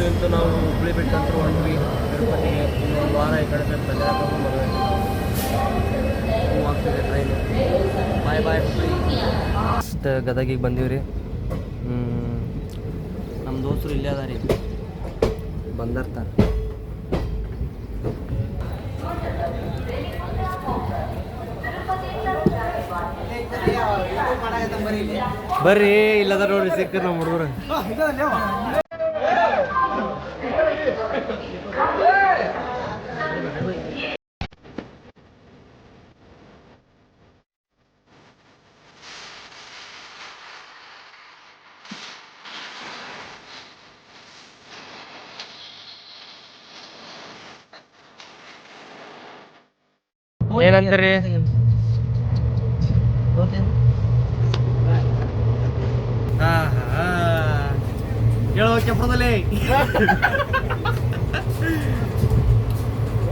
ಅಂತೂ ನಾವು ಹುಬ್ಳಿ ಬಿಟ್ಟಂತೂ ಹೊಂಟ್ವಿ ತಿರುಪತಿಗೆ. ಇನ್ನೊಂದು ವಾರ ಈ ಕಡೆ ಮದುವೆ ಆಗ್ತಿದೆ ಟ್ರೈನು. ಬಾಯ್ ಬಾಯ್ ಹುಬ್ಳಿ. ಗದಗಿಗೆ ಬಂದೀವಿ ರೀ. ನಮ್ಮ ದೋಸ್ತರು ಇಲ್ಲೇ ಅದ ರೀ, ಬಂದಿರ್ತಾರೆ. ಬರ್ರಿ, ಇಲ್ಲದ ನೋಡ್ರಿ ಸಿಕ್ಕ ನಮ್ಮ ಹುಡುಗರು. ಏನಂತೀರಿ? ಹೇಳೋ ಕೆಪ್ಪದಲ್ಲಿ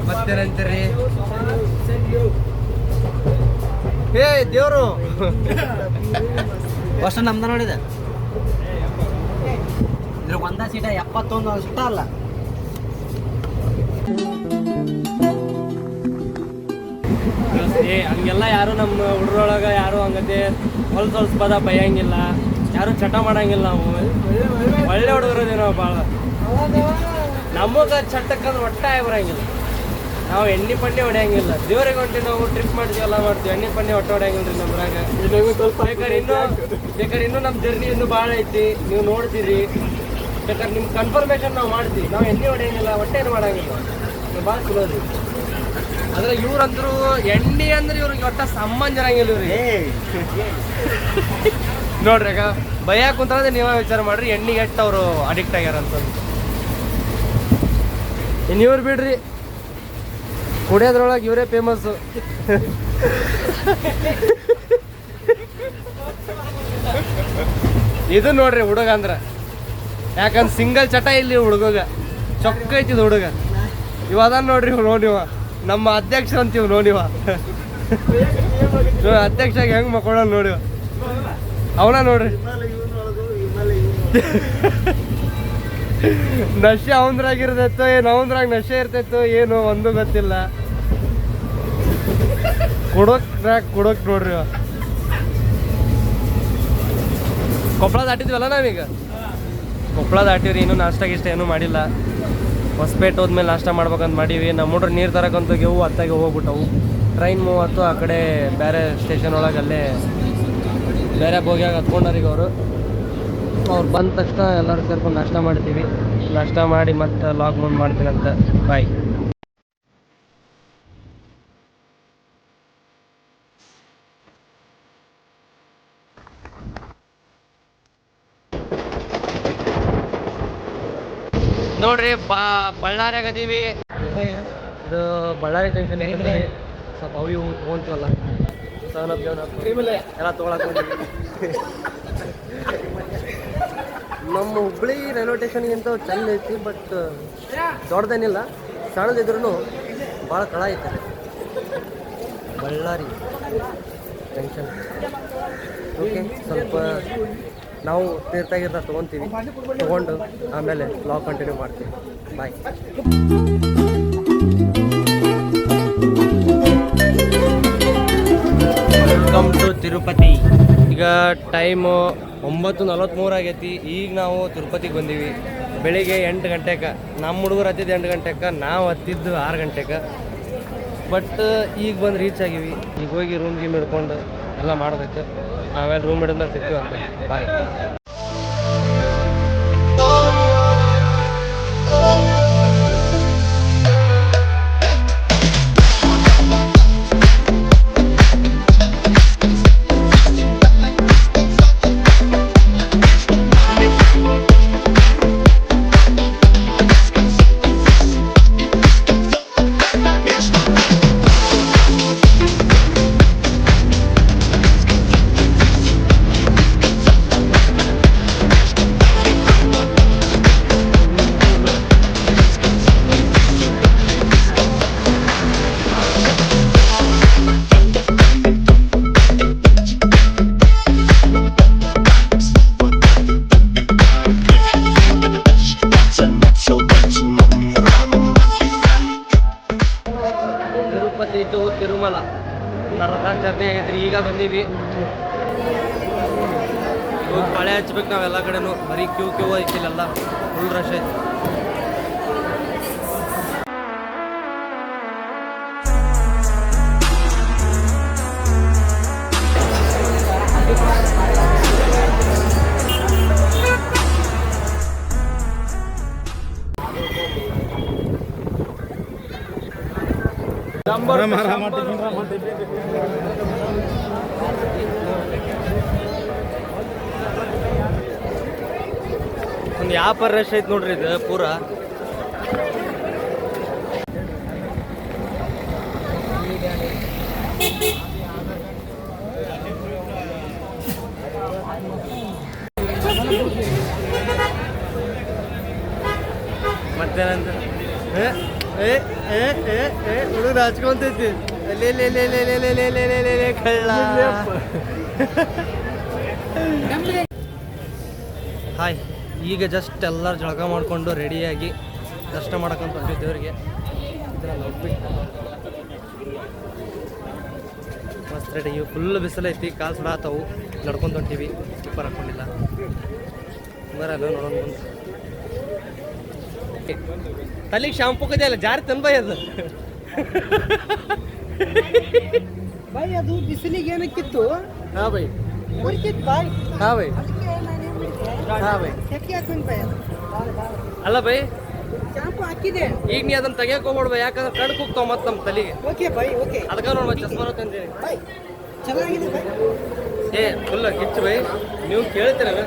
ಮತ್ತೇನಂತೀರಿ? ಏ ದೇವ್ರು ಫಸ್ಟ್ ನಮ್ದ ನೋಡಿದೆ. ಇದ್ರ ಒಂದ ಸೀಟ 71 ಅಷ್ಟ ಅಲ್ಲ. ಹಂಗೆಲ್ಲ ಯಾರು ನಮ್ಮ ಹುಡುಗರೊಳಗೆ ಯಾರು ಹಂಗತೆ ಹೊಲ್ಸೊಲ್ಸ್ ಪದ ಬೈಯಂಗಿಲ್ಲ, ಯಾರು ಚಟ ಮಾಡಂಗಿಲ್ಲ. ನಾವು ಒಳ್ಳೆ ಹುಡುಗರದೇ ನಾವು ಭಾಳ. ನಮಗೆ ಚಟಕ್ಕಂದ್ರೆ ಒಟ್ಟಾಗಿ ಬರಂಗಿಲ್ಲ. ನಾವು ಎಣ್ಣೆ ಪಣ್ಣೆ ಹೊಡೆಯಂಗಿಲ್ಲ. ದೇವ್ರಿಗೆ ಹೊಂಟಿ ನಾವು ಟ್ರಿಪ್ ಮಾಡ್ತೀವಿ, ಎಲ್ಲ ಮಾಡ್ತೀವಿ. ಎಣ್ಣೆ ಪಣ್ಣೆ ಹೊಟ್ಟೆ ಹೊಡೆಯಂಗಿಲ್ಲ ರೀ ನಮ್ರಾಗ. ಬೇಕಾದ್ರೆ ಇನ್ನೂ ನಮ್ಮ ಜರ್ನಿ ಇನ್ನೂ ಭಾಳ ಐತಿ, ನೀವು ನೋಡ್ತೀರಿ. ಬೇಕಾದ್ರೆ ನಿಮ್ಗೆ ಕನ್ಫರ್ಮೇಷನ್ ನಾವು ಮಾಡ್ತೀವಿ. ನಾವು ಎಣ್ಣೆ ಹೊಡೆಯಂಗಿಲ್ಲ, ಹೊಟ್ಟೆನೂ ಮಾಡಂಗಿಲ್ಲ. ನೀವು ಭಾಳ ಚಲೋ ರೀ. ಆದ್ರೆ ಇವ್ರಂದ್ರು ಎಣ್ಣೆ ಅಂದ್ರೆ ಇವ್ರಿಗೆ ಒಟ್ಟ ಸಂಬಂಧ ಇರಂಗಿಲ್ಲ ಇವ್ರಿಗೆ. ನೋಡ್ರಿ ಈಗ ಭಯ ಕುಂತ್ರೆ ನೀವೇ ವಿಚಾರ ಮಾಡ್ರಿ, ಎಣ್ಣೆಗೆ ಎಟ್ಟು ಅವರು ಅಡಿಕ್ಟ್ ಆಗ್ಯಾರ ಅಂತಂದು. ಇವ್ರು ಬಿಡ್ರಿ, ಕುಡಿಯೋದ್ರೊಳಗೆ ಇವರೇ ಫೇಮಸ್ಸು. ಇದು ನೋಡ್ರಿ ಹುಡುಗ ಅಂದ್ರ, ಯಾಕಂದ್ರೆ ಸಿಂಗಲ್ ಚಟ ಇಲ್ಲಿ ಹುಡುಗ ಚೊಕ್ಕ ಐತಿದ್ ಹುಡುಗ. ಇವದನ್ ನೋಡ್ರಿ ನೋಡಿವ ನಮ್ಮ ಅಧ್ಯಕ್ಷ ಅಂತೀವ್ ನೋಡಿವ. ಅಧ್ಯಕ್ಷಾಗ ಹೆಂಗ್ ಮಕ್ಕಳ ನೋಡಿವ ಅವನ ನೋಡ್ರಿ. ನಶೆ ಅವಂದ್ರಾಗಿರ್ತೈತೋ ಏನು ಅವಂದ್ರಾಗ ನಶೆ ಇರ್ತೈತೋ ಏನು ಒಂದು ಗೊತ್ತಿಲ್ಲ. ಕುಡಕ್ ನೋಡ್ರಿ. ಕೊಪ್ಪಳ ದಾಟಿದ್ವಲ್ಲ ನಾವೀಗ. ಕೊಪ್ಪಳ ದಾಟಿವ್ರಿ, ಇನ್ನೂ ನಾಷ್ಟ ಗಿಷ್ಟ ಏನೂ ಮಾಡಿಲ್ಲ. ಹೊಸಪೇಟೆ ಹೋದ್ಮೇಲೆ ನಾಷ್ಟ ಮಾಡ್ಬೇಕಂತ ಮಾಡೀವಿ. ನಮ್ಮ ಹುಡ್ರು ನೀರು ತರಕಂತ ಹೋಗವು, ಅತ್ತಾಗೆ ಹೋಗ್ಬಿಟ್ಟವು. ಟ್ರೈನ್ 30 ಆ ಕಡೆ ಬೇರೆ ಸ್ಟೇಷನ್ ಒಳಗೆ ಅಲ್ಲೇ ಬೇರೆ ಬೋಗಿಯಾಗ ಹತ್ಕೊಂಡಾರೀಗ ಅವ್ರು ಬಂದ ತಕ್ಷಣ ಎಲ್ಲರೂ ಸೇರ್ಕೊಂಡು ನಾಷ್ಟ ಮಾಡ್ತೀವಿ. ನಾಷ್ಟ ಮಾಡಿ ಮತ್ತೆ ಲಾಗ್ ಮುಂದೆ ಮಾಡ್ತೀನಿ ಅಂತ. ಬಾಯ್. ನೋಡ್ರಿ ಬಳ್ಳಾರಿಯಾಗ ಅದೀವಿ. ಇದು ಬಳ್ಳಾರಿ ಜಂಕ್ಷನ್ ಸ್ವಲ್ಪ ಅವು ಇವು ತೊಗೊಂತೀವಲ್ಲ, ಎಲ್ಲ ತೊಗೊಳಕ್ಕೆ ನಮ್ಮ ಹುಬ್ಳಿ ರೈಲ್ವೆ ಸ್ಟೇಷನ್ಗಿಂತ ಚಂದ ಐತಿ. ಬಟ್ ದೊಡ್ಡದೇನಿಲ್ಲ, ಸಣ್ಣದಿದ್ರೂ ಭಾಳ ಕಳ ಐತೆ ಬಳ್ಳಾರಿ ಜಂಕ್ಷನ್. ಓಕೆ, ಸ್ವಲ್ಪ ನಾವು ತೀರ್ಥಾಗಿರ್ತ ತೊಗೊತೀವಿ, ತೊಗೊಂಡು ಆಮೇಲೆ ಬ್ಲಾಗ್ ಕಂಟಿನ್ಯೂ ಮಾಡ್ತೀವಿ. ಬಾಯ್. Welcome to Tirupati. ಈಗ ಟೈಮು 9:43 ಆಗೈತಿ. ಈಗ ನಾವು ತಿರುಪತಿಗೆ ಬಂದೀವಿ. ಬೆಳಿಗ್ಗೆ 8 ಗಂಟೆಗೆ. ನಮ್ಮ ಹುಡುಗರು ಹತ್ತಿದ್ದು 8 ಗಂಟೆಗೆ, ನಾವು ಹತ್ತಿದ್ದು 6 ಗಂಟೆಗೆ. ಬಟ್ ಈಗ ಬಂದು ರೀಚ್ ಆಗೀವಿ. ಈಗ ಹೋಗಿ ರೂಮ್ ಗೀಮ್ ಹಿಡ್ಕೊಂಡು ಎಲ್ಲ ಮಾಡೋದೈತೆ. ಆಮೇಲೆ ರೂಮ್ ಹಿಡಿದ್ಮೇಲೆ ಸಿಗ್ತೀವಿ ಅಂತ. ಬಾಯ್. ತೋರಿಸ್ಬೇಕು ನಾವೆಲ್ಲ ಕಡೆನೂ. ಬರೀ ಕ್ಯೂ ಐತಿಲ್ಲ, ಫುಲ್ ರಶ್ ಐತಿ. ಒಂದು ಯಾವ ರಶ್ ಐತೆ ನೋಡ್ರಿ ಇದು ಪೂರ. ಮತ್ತೇನಂತ ಹುಡುಗರು ಹಚ್ಕೊಂತೈತಿ ಕಳ್ಳ. ಹಾಯ್, ಈಗ ಜಸ್ಟ್ ಎಲ್ಲರೂ ಜಳಕ ಮಾಡಿಕೊಂಡು ರೆಡಿಯಾಗಿ ದರ್ಶನ ಮಾಡಕ್ಕಂತ ಹೊಂಟಿವಿ ದೇವ್ರಿಗೆ. ಇದ್ರಲ್ಲಿ ಹೋಗ್ಬಿಟ್ಟು ಮಸ್ತ್ ರೆಡಿ. ಇವು ಫುಲ್ ಬಿಸಿಲೈತಿ, ಕಾಲು ಸುಡಾತವು. ನಡ್ಕೊಂತ ಹೊಂಟೀವಿ, ಸ್ಲಿಪ್ಪರ್ ಹಾಕ್ಕೊಂಡಿಲ್ಲ. ಬರಲ್ಲ ನೋಡೋಣ ಬಂದು. ತಲೆಗೆ ಶಾಂಪೂ ಕದಿಯಲ್ಲ, ಜಾರಿ ತನ್ ಬೈ ಅದು. ಬಾಯ್ ಅದು ಬಿಸಿಲಿಗೆ ಏನಕ್ಕಿತ್ತು? ಹಾ ಬೈ, ಮುರಿಕಿತ್ತು ಬಾಯ್. ಹಾ ಬೈ, ಹಾ ಬೈ. ಅಲ್ಲ ಬೈ, ಶಾಂಪು ಹಾಕಿದೆ. ಈಗ ನೀ ಅದನ್ನ ತೆಗಿಯಕ್ ಹೋಗ್ಬೇಡ ಬೈ, ಯಾಕಂದ್ರೆ ಕಣ್ ಕೂಗ್ತಾವ ಮತ್ತೆ ನಮ್ಮ ತಲೆಗೆ. Okay bye, okay. ಅದಕ್ಕೆ ನೋಡ್ಬ ಚಸ್ಮಾನ ತಂದೀನಿ. ಬಾಯ್ ಚೆನ್ನಾಗಿದೆ ಬಾಯ್. ಫುಲ್ ಗಿಚ್ಚು ಬೈ, ನೀವು ಕೇಳ್ತೀರಲ್ಲ.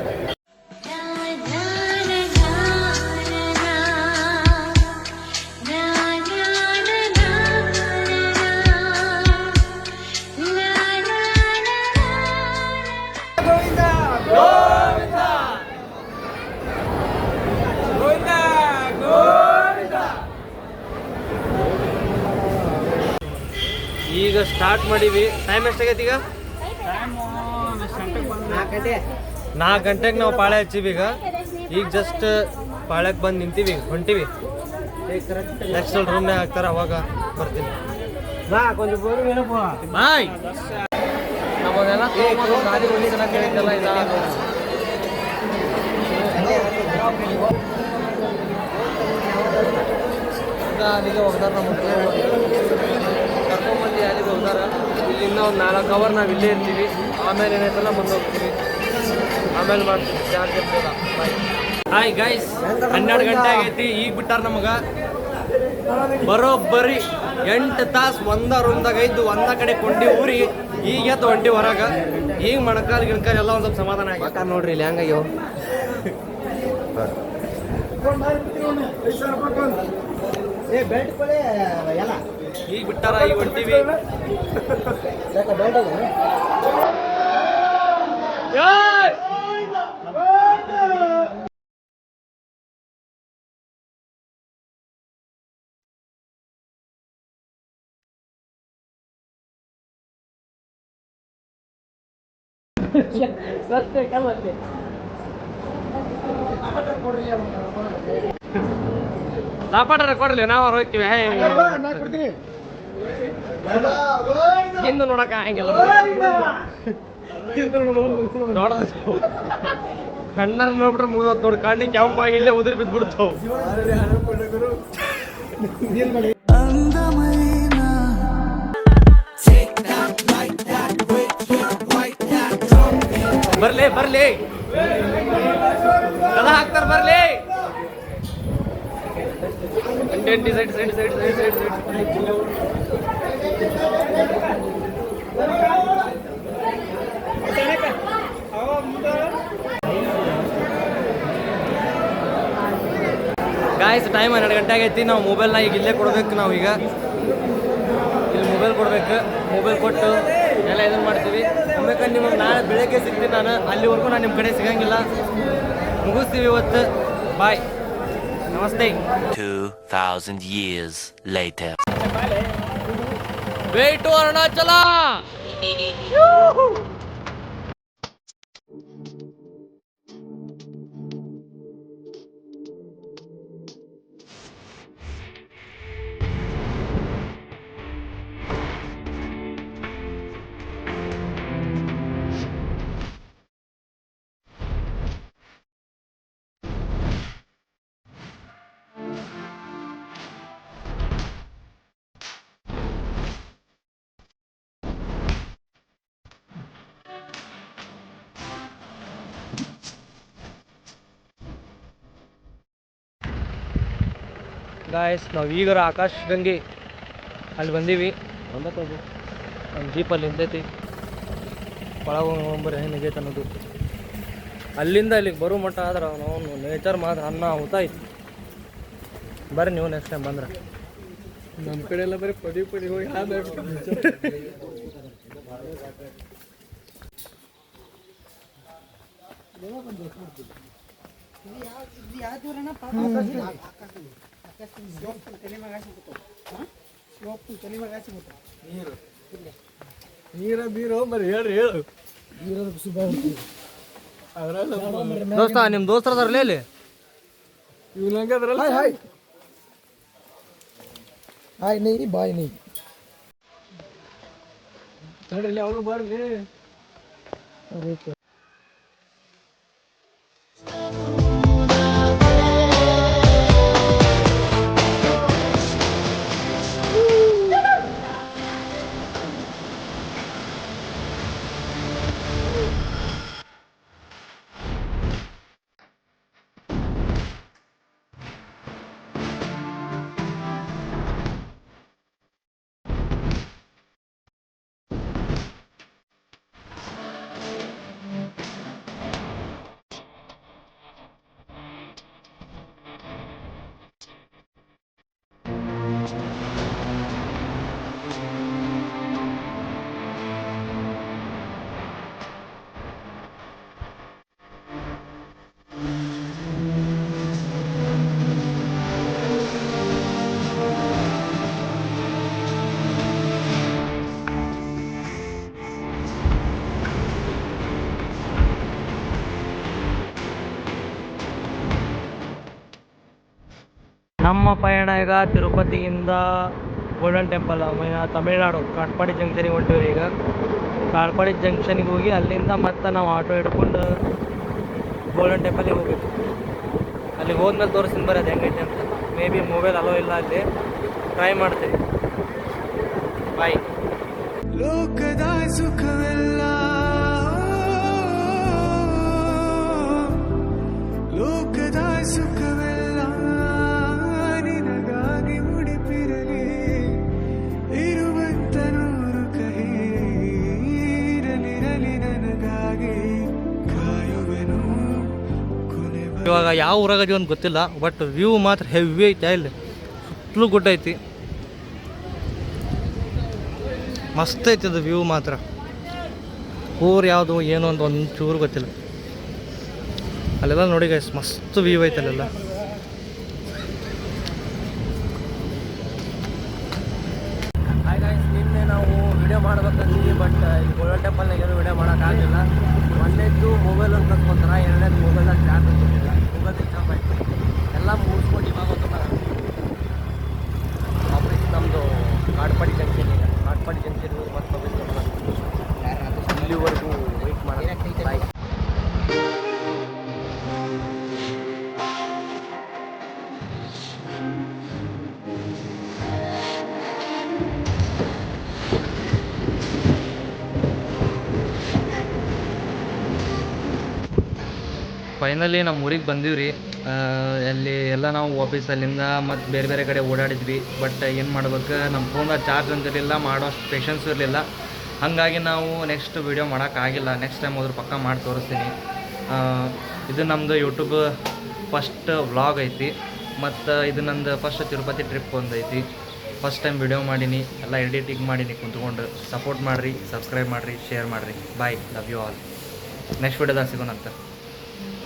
ಈಗ ಸ್ಟಾರ್ಟ್ ಮಾಡೀವಿ. ಟೈಮ್ ಎಷ್ಟಾಗೈತಿ ಈಗ? 4 ಗಂಟೆಗೆ ನಾವು ಪಾಳೆ ಹಚ್ಚೀವಿ. ಈಗ ಜಸ್ಟ್ ಪಾಳ್ಯಕ್ಕೆ ಬಂದು ನಿಂತೀವಿ, ಹೊಂಟೀವಿ. ನೆಕ್ಸ್ಟ್ ರೂಮ್ನಾಗ ಹಾಕ್ತಾರೆ, ಅವಾಗ ಬರ್ತೀನಿ. ಬಾಯ್. ನಮ್ಮದೆಲ್ಲ ಗಾಡಿ ಹೊಡಿಸಲ ಕೇಳಿದ್ದಲ್ಲ ಇಲ್ಲ. ಅಲ್ಲಿಗೆ ಹೋಗ್ತಾರ ನಮ್ಮ ಕರ್ಕೊಂಬಂದು ಅಲ್ಲಿಗೆ ಹೋಗ್ತಾರ. ಇಲ್ಲಿಂದ ಒಂದು 4 ಅವರ್ ನಾವು ಇಲ್ಲೇ ಇರ್ತೀವಿ. ಆಮೇಲೆ ಏನೈತಲ್ಲ ಮುಂದೆ ಹೋಗ್ತೀವಿ, ಆಮೇಲೆ ಮಾಡ್ತೀವಿ. ಚಾರ್ಜ್ ಇರ್ತಿಲ್ಲ. ಬಾಯ್. ಹಾಯ್ ಗೈಸ್, 12 ಗಂಟೆ ಆಗೈತಿ. ಈಗ ಬಿಟ್ಟಾರ ನಮಗೆ. ಬರೋಬ್ಬರಿ 8 ತಾಸು ಒಂದ ರೂಮ್ದಾಗ ಇದ್ದು ಒಂದ ಕಡೆ ಕೊಂಡಿ ಊರಿ ಈಗ ಎದ್ದು ಹೊಂಟಿ ಹೊರಗೆ. ಈಗ ಮೊಣಕಾಲು ಗಿಣಕಾಲು ಎಲ್ಲ ಒಂದು ಸ್ವಲ್ಪ ಸಮಾಧಾನ ಆಗಿ ನೋಡ್ರಿ ಇಲ್ಲಿ ಹೆಂಗಾಗ್ಯವ. ಈಗ ಬಿಟ್ಟಾರ, ಈಗ ಹೊಂಟಿವಿ. ಲಾಪಾಟ ಕೊಡ್ಲಿ, ನಾವು ಹೋಗ್ತೀವಿ. ಹಿಂದೆ ನೋಡಕ ಹಂಗಿಲ್ಲ, ನೋಡ ಕಣ್ಣ ನೋಡ್ಬಿಟ್ರೆ ಮುಗಿದೋತ್ ನೋಡಿ. ಕಣ್ಣಿಗೆ ಕೆಂಪಾಗಿ ಇಲ್ಲೇ ಉದುರಿ ಬಿದ್ದ್ಬಿಡ್ತಾವ. ಬರ್ಲಿ ಬರ್ಲಿ, ಎಲ್ಲ ಹಾಕ್ತಾರ ಬರ್ಲಿ. Side side side side side side guys, time 12 ಗಂಟೆ ಆಗೈತಿ. ನಾವು ಮೊಬೈಲ್ನ ಈಗ ಇಲ್ಲೇ ಕೊಡ್ಬೇಕು. ನಾವು ಈಗ ಇಲ್ಲಿ ಮೊಬೈಲ್ ಕೊಡ್ಬೇಕು. ಮೊಬೈಲ್ ಕೊಟ್ಟು ಎಲ್ಲ ಇದನ್ನು ಮಾಡ್ತೀವಿ. ಬೇಕಾದ್ರೆ ನಿಮಗೆ ನಾಳೆ ಬೆಳಗ್ಗೆ ಸಿಗ್ತೀನಿ ನಾನು. ಅಲ್ಲಿವರೆಗೂ ನಾನು ನಿಮ್ಮ ಕಡೆ ಸಿಗಂಗಿಲ್ಲ. ಮುಗಿಸ್ತೀವಿ ಇವತ್ತು. ಬಾಯ್, ನಮಸ್ತೆ. 2000 years later. Way to Arunachala. Guys ನಾವು ಈಗಾರ ಆಕಾಶ್ ಗಂಗೆ ಅಲ್ಲಿ ಬಂದೀವಿ ಒಂದು ಜೀಪಲ್ಲಿ ನಿಂತೈತಿ ಒಳಗೆ ಹೋಗ್ಬರ್ರಿ ಹೆಂಗೈತೆ ಅನ್ನೋದು ಅಲ್ಲಿಂದ ಇಲ್ಲಿಗೆ ಬರೋ ಮಟ್ಟ ಆದ್ರೆ ಅವನು ನೇಚರ್ ಮಾತ್ರ ಅನ್ನ ಹೊತ್ತಾಯ್ತು ಬರ್ರಿ ನೀವು ನೆಕ್ಸ್ಟ್ ಟೈಮ್ ಬಂದ್ರೆ ನಮ್ಮ ಕಡೆ ಎಲ್ಲ ಬರೀ ಪಡಿ ಹೋಗಿ ನೀರ ಬೀರೋ ಬರೀ ಹೇಳ್ರಿ ಹೇಳು ದೋಸ್ತ ನಿಮ್ಮ ದೋಸ್ತರ ಅದಾರಲ್ಲ ಇಲ್ಲಿ ಇವ್ನು ಹಂಗದ್ರಲ್ಲ ಹಾಯ್ ನೀ ಬಾಯ್ ನೀ ತಡ್ರಿ ಅವನು ಬರ್ರಿ ನಮ್ಮ ಪಯಣ ಈಗ ತಿರುಪತಿಯಿಂದ ಗೋಲ್ಡನ್ ಟೆಂಪಲ್ ತಮಿಳ್ನಾಡು ಕಾಟ್ಪಾಡಿ ಜಂಕ್ಷನಿಗೆ ಹೊಂಟಿವ್ರಿ ಈಗ ಕಾಟ್ಪಾಡಿ ಜಂಕ್ಷನಿಗೆ ಹೋಗಿ ಅಲ್ಲಿಂದ ಮತ್ತೆ ನಾವು ಆಟೋ ಹಿಡ್ಕೊಂಡು ಗೋಲ್ಡನ್ ಟೆಂಪಲಿಗೆ ಹೋಗ್ಬೇಕು ಅಲ್ಲಿಗೆ ಹೋದ್ಮೇಲೆ ತೋರಿಸ್ತೀನಿ ಬರೋದು ಹೆಂಗೈತೆ ಅಂತ ಮೇ ಬಿ ಮೊಬೈಲ್ ಅಲೋ ಇಲ್ಲ ಅಲ್ಲಿ ಟ್ರೈ ಮಾಡ್ತೀವಿ ಬಾಯ್ ಲೋಕದ ಸುಖವೆಲ್ಲ ಲೋಕದ ಸುಖವೆಲ್ಲ ನಿನಗಾಗಿ ಮುಡಿಪಿರಲಿ ಇರುವಂತ ನೂರು ಕಹಿ ಇರಲಿರಲಿ ನನಗಾಗಿ ಕಾಯುವೆನು ಕೊನೆ ಇವಾಗ ಯಾವ ಊರಾಗದೀವಿ ಅಂತ ಗೊತ್ತಿಲ್ಲ ಬಟ್ ವ್ಯೂ ಮಾತ್ರ ಹೆವಿ ಐತೆ ಇಲ್ಲಿ ಸುತ್ತಲೂ ಗುಡ್ಡ ಐತಿ ಮಸ್ತ್ ಐತಿ ಅದು ವ್ಯೂ ಮಾತ್ರ ಊರು ಯಾವುದು ಏನು ಅಂತ ಒಂದು ಚೂರು ಗೊತ್ತಿಲ್ಲ ಅಲ್ಲೆಲ್ಲ ನೋಡಿ ಗೈಸ್ ಮಸ್ತ್ ವ್ಯೂ ಐತೆ ಅಲ್ಲೆಲ್ಲ ಹಾಯ್ ಗೈಸ್ ನಿನ್ನೆ ನಾವು ವಿಡಿಯೋ ಮಾಡ್ಬೇಕಂತೀವಿ ಬಟ್ ಈ ಗೋಲ್ಡನ್ ಟೆಂಪಲ್ನಾಗ ಏನು ವಿಡಿಯೋ ಮಾಡೋಕ್ಕಾಗಲಿಲ್ಲ ಒಂದೇದ್ದು ಮೊಬೈಲ್ ಒಂದು ಕಸ್ಕೊಂತಾರ ಎರಡನೇದು ಮೊಬೈಲ್ದಾಗ ಚಾರ್ಜ್ ಅಂತಿಲ್ಲ ಮೊಬೈಲ್ ಎಕ್ಸಾಮ್ ಆಯಿತು ಎಲ್ಲ ಮುಗಿಸ್ಕೊಂಡು ಇವಾಗ ವಾಪಸ್ ನಮ್ಮದು ಕಾಟ್ಪಾಡಿ ಜಂಕ್ಷನ್ ಈಗ ಕಾಟ್ಪಾಡಿ ಜಂಕ್ಷನ್ ಮತ್ತೆ ವಾಪಸ್ ಇಲ್ಲಿವರೆಗೂ ವೆಯ್ಟ್ ಮಾಡೋದು ಬಾಯ್ ಫೈನಲಿ ನಮ್ಮ ಊರಿಗೆ ಬಂದೀವಿ ರೀ ಅಲ್ಲಿ ಎಲ್ಲ ನಾವು ಆಫೀಸಲ್ಲಿಂದ ಮತ್ತು ಬೇರೆ ಬೇರೆ ಕಡೆ ಓಡಾಡಿದ್ವಿ ಬಟ್ ಏನು ಮಾಡ್ಬೇಕು ನಮ್ಮ ಫೋನಾಗ ಚಾರ್ಜ್ ಅಂತಿರಲಿಲ್ಲ ಮಾಡೋಷ್ಟು ಪೇಷನ್ಸ್ ಇರಲಿಲ್ಲ ಹಾಗಾಗಿ ನಾವು ನೆಕ್ಸ್ಟ್ ವೀಡಿಯೋ ಮಾಡೋಕ್ಕಾಗಿಲ್ಲ ನೆಕ್ಸ್ಟ್ ಟೈಮ್ ಹೋದ್ರೆ ಪಕ್ಕ ಮಾಡಿ ತೋರಿಸ್ತೀನಿ ಇದು ನಮ್ಮದು ಯೂಟ್ಯೂಬ್ ಫಸ್ಟ್ ವ್ಲಾಗ್ ಐತಿ ಮತ್ತು ಇದು ನಂದು ಫಸ್ಟ್ ತಿರುಪತಿ ಟ್ರಿಪ್ ಒಂದು ಐತಿ ಫಸ್ಟ್ ಟೈಮ್ ವಿಡಿಯೋ ಮಾಡೀನಿ ಎಲ್ಲ ಎಡಿಟಿಂಗ್ ಮಾಡೀನಿ ಕುಂತ್ಕೊಂಡು ಸಪೋರ್ಟ್ ಮಾಡಿರಿ ಸಬ್ಸ್ಕ್ರೈಬ್ ಮಾಡಿರಿ ಶೇರ್ ಮಾಡಿರಿ bye love you all next ವಿಡಿಯೋದಾಗ ಸಿಗೋಣಂತ